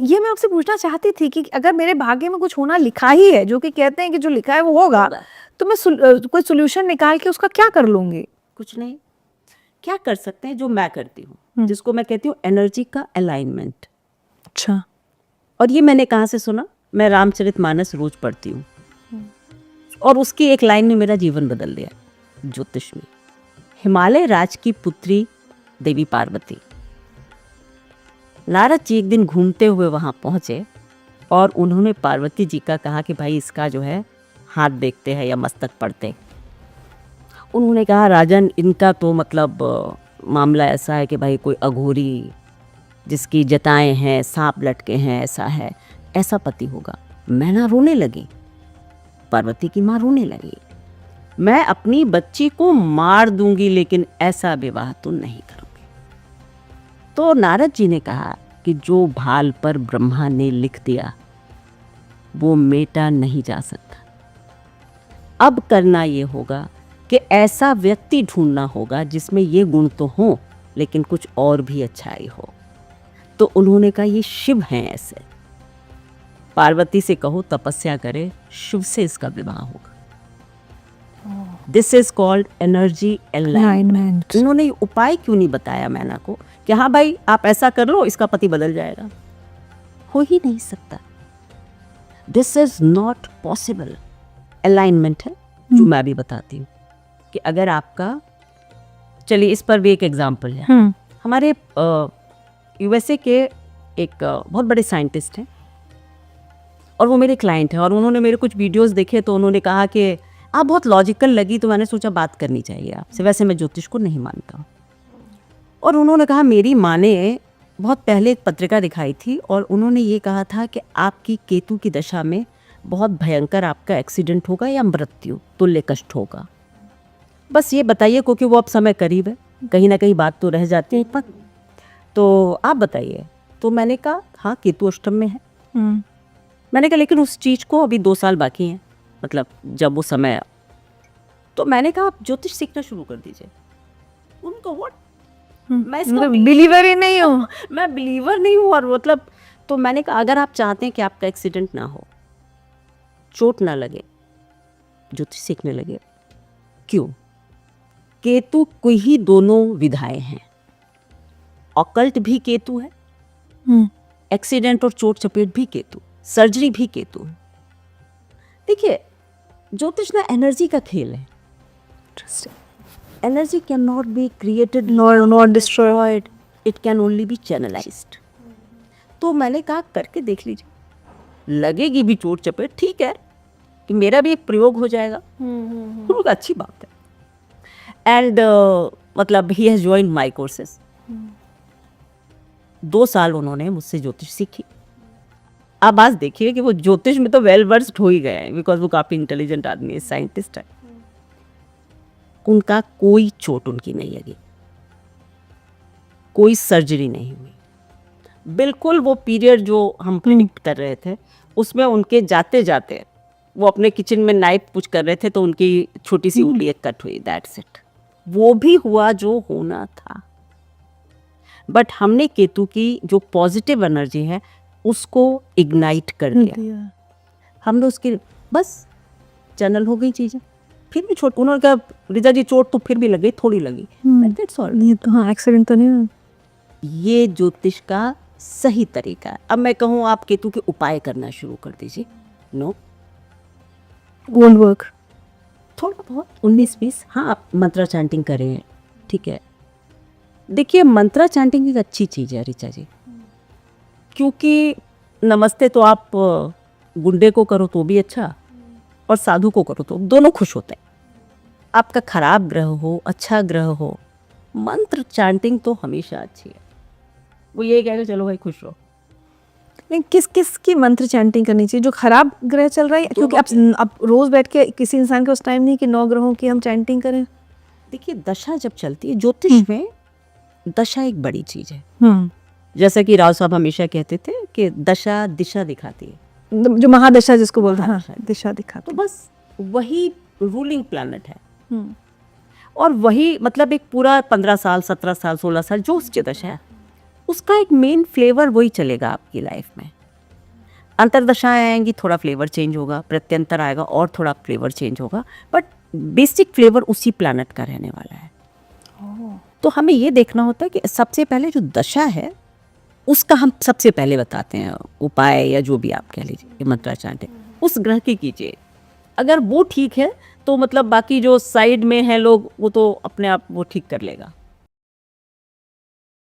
ये मैं आपसे पूछना चाहती थी कि अगर मेरे भाग्य में कुछ होना लिखा ही है, जो कि कहते हैं कि जो लिखा है वो होगा, तो मैं कोई सोल्यूशन निकाल के उसका क्या कर लूंगी? कुछ नहीं, क्या कर सकते हैं जो मैं करती हूँ, जिसको मैं कहती हूँ एनर्जी का अलाइनमेंट। अच्छा। और ये मैंने कहाँ से सुना? मैं रामचरितमानस रोज पढ़ती हूँ और उसकी एक लाइन ने मेरा जीवन बदल दिया। ज्योतिष में हिमालय राज की पुत्री देवी पार्वती, नारद जी एक दिन घूमते हुए वहां पहुंचे और उन्होंने पार्वती जी का कहा कि भाई इसका जो है हाथ देखते हैं या मस्तक पढ़ते। उन्होंने कहा राजन इनका तो मतलब मामला ऐसा है कि भाई कोई अघोरी जिसकी जटाएं हैं, सांप लटके हैं, ऐसा है, ऐसा पति होगा। मैं ना रोने लगी, पार्वती की माँ रोने लगी। मैं अपनी बच्ची को मार दूंगी लेकिन ऐसा विवाह तो नहीं करूंगी। तो नारद जी ने कहा कि जो भाल पर ब्रह्मा ने लिख दिया वो मेटा नहीं जा सकता। अब करना ये होगा कि ऐसा व्यक्ति ढूंढना होगा जिसमें ये गुण तो हो लेकिन कुछ और भी अच्छाई हो। तो उन्होंने कहा ये शिव हैं ऐसे, पार्वती से कहो तपस्या करे, शिव से इसका विवाह होगा। This is called energy alignment. उन्होंने उपाय क्यों नहीं बताया मैना को कि हाँ भाई आप ऐसा कर लो इसका पति बदल जाएगा? हो ही नहीं सकता। This is not possible. Alignment है जो मैं भी बताती हूँ कि अगर आपका, चलिए इस पर भी एक एग्जाम्पल है। हमारे यूएसए के एक बहुत बड़े साइंटिस्ट हैं और वो मेरे क्लाइंट हैं और उन्होंने मेरे कुछ वीडियोस देखे तो उन्होंने कहा कि आप बहुत लॉजिकल लगी, तो मैंने सोचा बात करनी चाहिए आपसे। वैसे मैं ज्योतिष को नहीं मानता। और उन्होंने कहा मेरी माँ ने बहुत पहले एक पत्रिका दिखाई थी और उन्होंने ये कहा था कि आपकी केतु की दशा में बहुत भयंकर आपका एक्सीडेंट होगा या मृत्यु तुल्य कष्ट होगा। बस ये बताइए, क्योंकि वो अब समय करीब है, कहीं ना कहीं बात तो रह जाती है एक बात, तो आप बताइए। तो मैंने कहा हाँ केतु अष्टम में है। मैंने कहा लेकिन उस चीज़ को अभी 2 साल बाकी हैं, मतलब जब वो समय। तो मैंने कहा आप ज्योतिष सीखना शुरू कर दीजिए। उनको व्हाट, मैं इसका बिलीवर ही नहीं हूँ। मैं बिलीवर नहीं हूँ। और मतलब तो मैंने कहा अगर आप चाहते हैं कि आपका एक्सीडेंट ना हो, चोट ना लगे, ज्योतिष सीखने लगे। क्यों? केतु को ही दोनों विधाएं हैं, ऑकल्ट भी केतु है, एक्सीडेंट और चोट चपेट भी केतु, सर्जरी भी केतु है। देखिए ज्योतिष ना एनर्जी का खेल है। Energy can not be created not destroyed, it can only be channelised. तो मैंने कहा करके देख लीजिए, लगेगी भी चोट चपेट, ठीक है कि मेरा भी एक प्रयोग हो जाएगा, अच्छी बात है। एंड मतलब he has joined my courses. 2 साल उन्होंने मुझसे ज्योतिष सीखी। अब आज देखिए कि वो ज्योतिष में तो वेल वर्स्ड हो ही गए हैं, बिकॉज वो काफ़ी इंटेलिजेंट आदमी है, साइंटिस्ट है। उनका कोई चोट उनकी नहीं लगी, कोई सर्जरी नहीं हुई, बिल्कुल वो पीरियड जो हम प्रिडिक्ट कर रहे थे उसमें उनके जाते जाते वो अपने किचन में नाइफ पुछ कर रहे थे तो उनकी छोटी सी उंगली एक कट हुई, दैट्स इट। वो भी हुआ जो होना था। बट हमने केतु की जो पॉजिटिव एनर्जी है उसको इग्नाइट कर दिया, हमने उसकी बस चैनल हो गई चीज़ें। फिर भी चोट, उन्होंने कहा रिजा जी चोट तो फिर भी लगी, थोड़ी लगी, दैट्स ऑल। नहीं तो हाँ एक्सीडेंट तो नहीं। ये ज्योतिष का सही तरीका है। अब मैं कहूँ आप केतु के उपाय करना शुरू कर दीजिए, नो वोंट वर्क। थोड़ा बहुत 19-20 हाँ आप मंत्रा चैंटिंग करें, ठीक है। देखिए मंत्रा चैंटिंग एक अच्छी चीज़ है रिचा जी, क्योंकि नमस्ते तो आप गुंडे को करो तो भी अच्छा और साधु को करो तो दोनों खुश होते हैं। आपका खराब ग्रह हो, अच्छा ग्रह हो, मंत्र चैंटिंग तो हमेशा अच्छी है। वो यही कहेगा चलो भाई खुश रहो। नहीं, किस किस की मंत्र चैंटिंग करनी चाहिए? जो खराब ग्रह चल रहा है, क्योंकि अब रोज बैठ के किसी इंसान के उस टाइम नहीं कि 9 ग्रहों की हम चैंटिंग करें। देखिए दशा जब चलती है, ज्योतिष में दशा एक बड़ी चीज है। जैसा कि राव साहब हमेशा कहते थे कि दशा दिशा दिखाती है, जो महादशा जिसको बोलते हैं, हाँ, दिशा दिखाती। तो बस वही रूलिंग प्लैनेट है और वही मतलब एक पूरा 15 साल 17 साल 16 साल जो उसकी दशा है उसका एक मेन फ्लेवर वही चलेगा आपकी लाइफ में। अंतर्दशाएं आएंगी, थोड़ा फ्लेवर चेंज होगा, प्रत्यंतर आएगा और थोड़ा फ्लेवर चेंज होगा, बट बेसिक फ्लेवर उसी प्लानट का रहने वाला है। तो हमें ये देखना होता है कि सबसे पहले जो दशा है उसका हम सबसे पहले बताते हैं उपाय, या जो भी आप कह लीजिए मंत्रा चैंटिंग उस ग्रह की कीजिए। अगर वो ठीक है तो मतलब बाकी जो साइड में है लोग वो तो अपने आप वो ठीक कर लेगा।